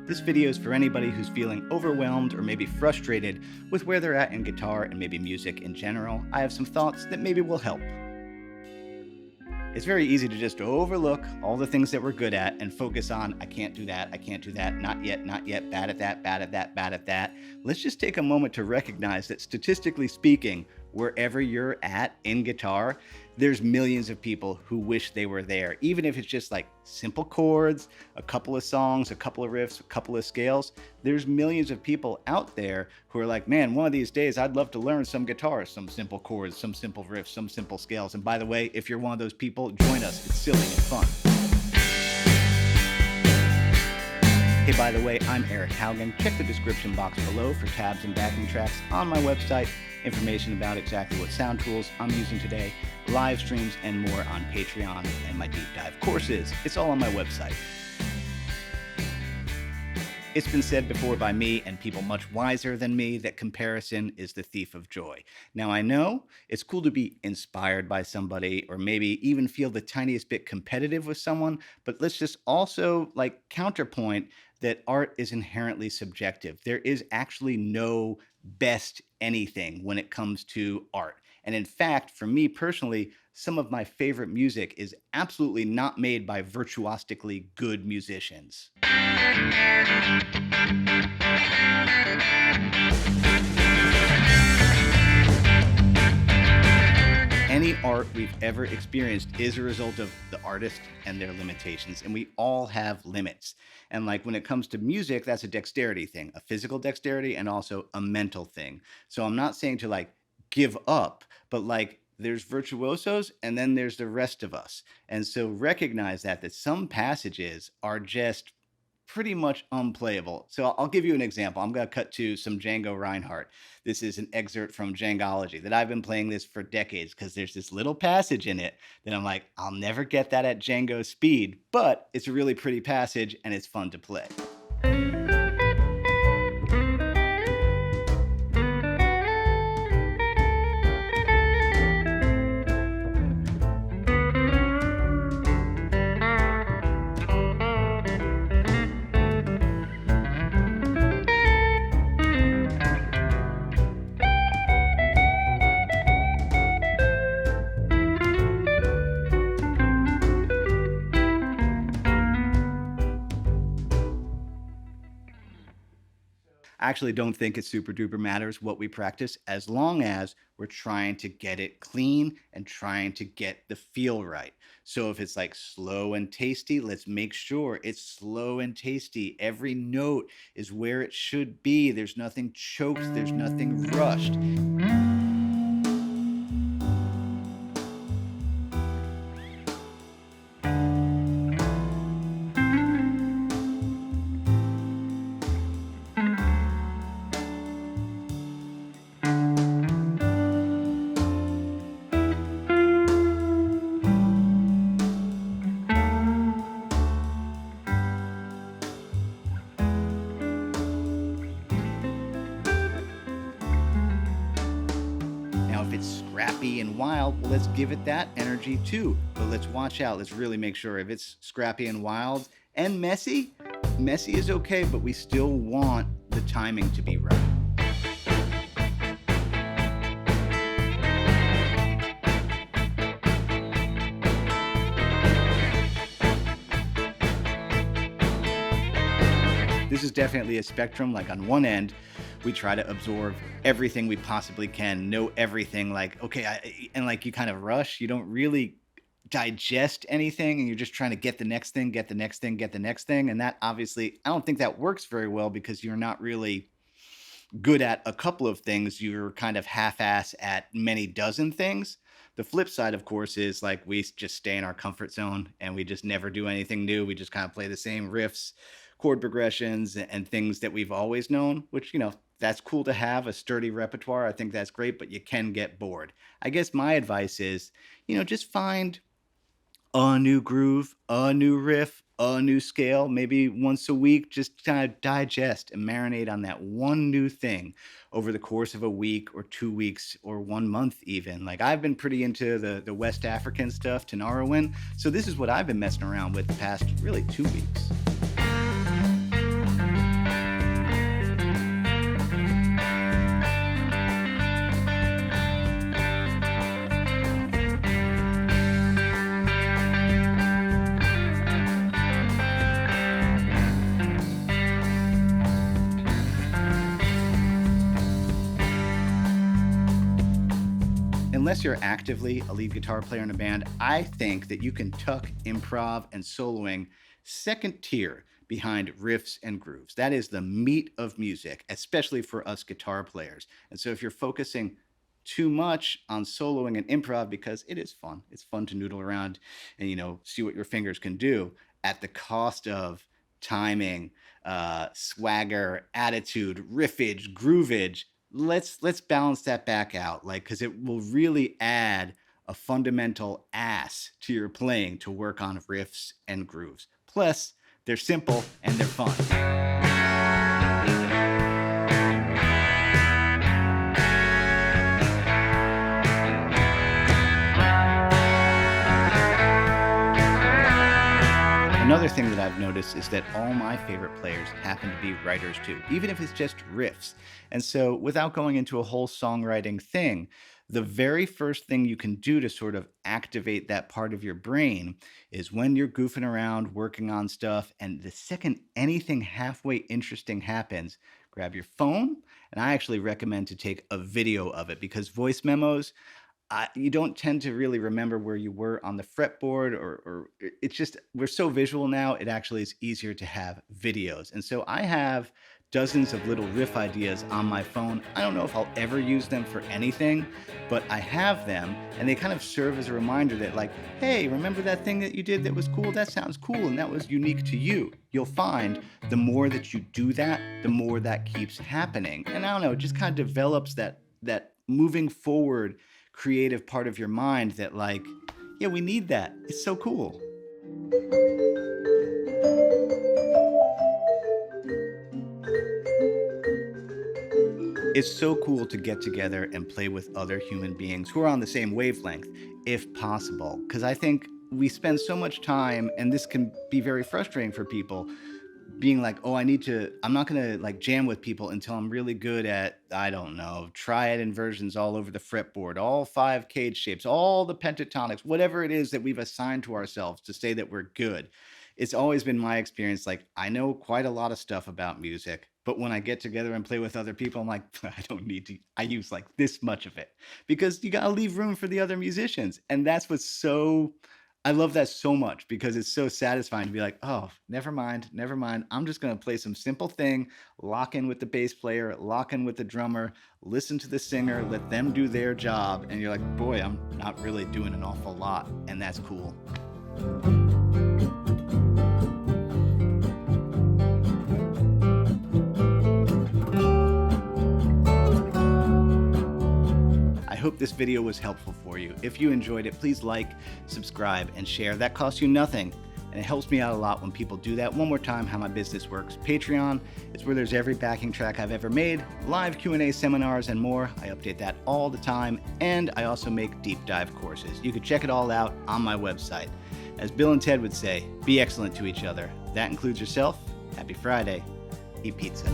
This video is for anybody who's feeling overwhelmed or maybe frustrated with where they're at in guitar and maybe music in general. I have some thoughts that maybe will help. It's very easy to just overlook all the things that we're good at and focus on, I can't do that, not yet, bad at that, bad at that. Let's just take a moment to recognize that statistically speaking, wherever you're at in guitar, there's millions of people who wish they were there, even if it's just like simple chords, a couple of songs, a couple of riffs, a couple of scales. There's millions of people out there who are like, man, one of these days I'd love to learn some guitar, some simple chords, some simple riffs, some simple scales. And by the way, if you're one of those people, join us. It's silly and fun. Hey, by the way, I'm Eric Haugen. Check the description box below for tabs and backing tracks on my website, information about exactly what sound tools I'm using today, live streams, and more on Patreon and my deep dive courses. It's all on my website. It's been said before by me and people much wiser than me that comparison is the thief of joy. Now, I know it's cool to be inspired by somebody or maybe even feel the tiniest bit competitive with someone, but let's just also counterpoint that art is inherently subjective. There is actually no best anything when it comes to art. And in fact, for me personally, some of my favorite music is absolutely not made by virtuosically good musicians. Any art we've ever experienced is a result of the artist and their limitations, and we all have limits. And when it comes to music, that's a dexterity thing, a physical dexterity and also a mental thing. So I'm not saying to give up, but there's virtuosos and then there's the rest of us. And so recognize that some passages are just pretty much unplayable. So I'll give you an example. I'm going to cut to some Django Reinhardt. This is an excerpt from Djangology that I've been playing this for decades because there's this little passage in it that I'm like, I'll never get that at Django speed, but it's a really pretty passage and it's fun to play. I actually don't think it super duper matters what we practice as long as we're trying to get it clean and trying to get the feel right. So if it's slow and tasty, let's make sure it's slow and tasty. Every note is where it should be. There's nothing choked. There's nothing rushed. If it's scrappy and wild, well, let's give it that energy too. But let's watch out. Let's really make sure if it's scrappy and wild and messy is okay, but we still want the timing to be right. This is definitely a spectrum. On one end, we try to absorb everything we possibly can, know everything. You kind of rush. You don't really digest anything, and you're just trying to get the next thing, get the next thing, get the next thing. And that obviously, I don't think that works very well because you're not really good at a couple of things. You're kind of half-ass at many dozen things. The flip side, of course, is we just stay in our comfort zone and we just never do anything new. We just kind of play the same riffs, chord progressions, and things that we've always known, which, that's cool to have a sturdy repertoire. I think that's great, but you can get bored. I guess my advice is, just find a new groove, a new riff, a new scale, maybe once a week. Just kind of digest and marinate on that one new thing over the course of a week or 2 weeks or 1 month even. I've been pretty into the West African stuff, Tanarawin. So this is what I've been messing around with the past really 2 weeks. unless you're actively a lead guitar player in a band, I think that you can tuck improv and soloing second tier behind riffs and grooves. That is the meat of music, especially for us guitar players. And so if you're focusing too much on soloing and improv, because it is fun, it's fun to noodle around and, see what your fingers can do at the cost of timing, swagger, attitude, riffage, groovage. Let's balance that back out, because it will really add a fundamental ass to your playing to work on riffs and grooves. Plus, they're simple and they're fun. Another thing that I've noticed is that all my favorite players happen to be writers too, even if it's just riffs. And so without going into a whole songwriting thing, the very first thing you can do to sort of activate that part of your brain is when you're goofing around, working on stuff, and the second anything halfway interesting happens, grab your phone. And I actually recommend to take a video of it, because voice memos, you don't tend to really remember where you were on the fretboard, or it's just, we're so visual now, it actually is easier to have videos. And so I have dozens of little riff ideas on my phone. I don't know if I'll ever use them for anything, but I have them, and they kind of serve as a reminder that, hey, remember that thing that you did that was cool? That sounds cool, and that was unique to you. You'll find the more that you do that, the more that keeps happening. And I don't know, it just kind of develops that moving forward creative part of your mind that, yeah, we need that. It's so cool. It's so cool to get together and play with other human beings who are on the same wavelength, if possible. Because I think we spend so much time, and this can be very frustrating for people, being I'm not going to jam with people until I'm really good at, I don't know, triad inversions all over the fretboard, all 5 cage shapes, all the pentatonics, whatever it is that we've assigned to ourselves to say that we're good. It's always been my experience, I know quite a lot of stuff about music, but when I get together and play with other people, I'm like, I don't need to, I use this much of it, because you got to leave room for the other musicians. And that's what's so, I love that so much, because it's so satisfying to be like, oh, never mind. I'm just going to play some simple thing, lock in with the bass player, lock in with the drummer, listen to the singer, let them do their job. And you're like, boy, I'm not really doing an awful lot. And that's cool. I hope this video was helpful for you. If you enjoyed it, please like, subscribe, and share. That costs you nothing, and it helps me out a lot when people do that. One more time, how my business works. Patreon is where there's every backing track I've ever made, live Q&A seminars, and more. I update that all the time, and I also make deep dive courses. You can check it all out on my website. As Bill and Ted would say, be excellent to each other. That includes yourself. Happy Friday. Eat pizza.